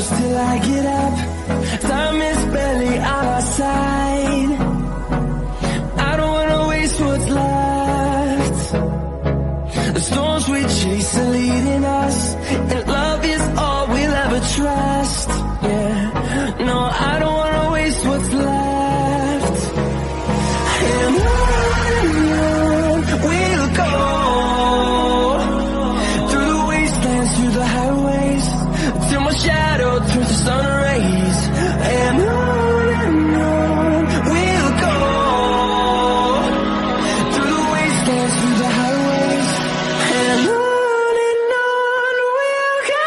close till I get up. Time is barely on our side. I don't wanna waste what's left. The storms we chase are leading us, and love is all we'll ever trust. Yeah, no, I don't wanna waste what's left. And on we'll go, through the wastelands, through the highways, till my shadow turns to sun rays. And on we'll go, through the wastelands, through the highways, and on we'll go.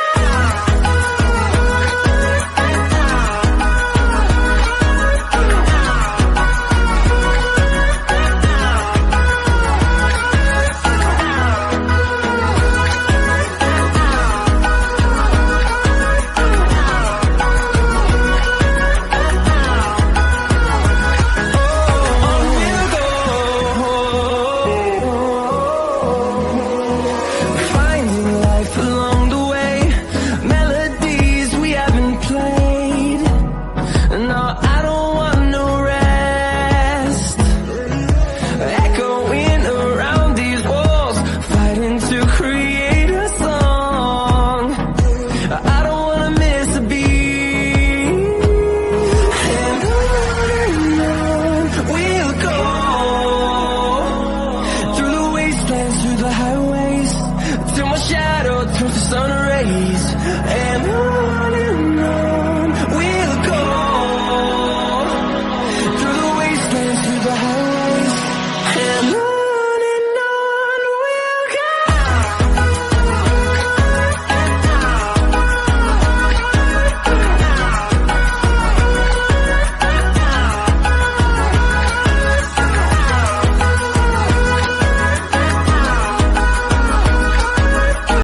Finding life along the way, melodies we haven't played. No, I don't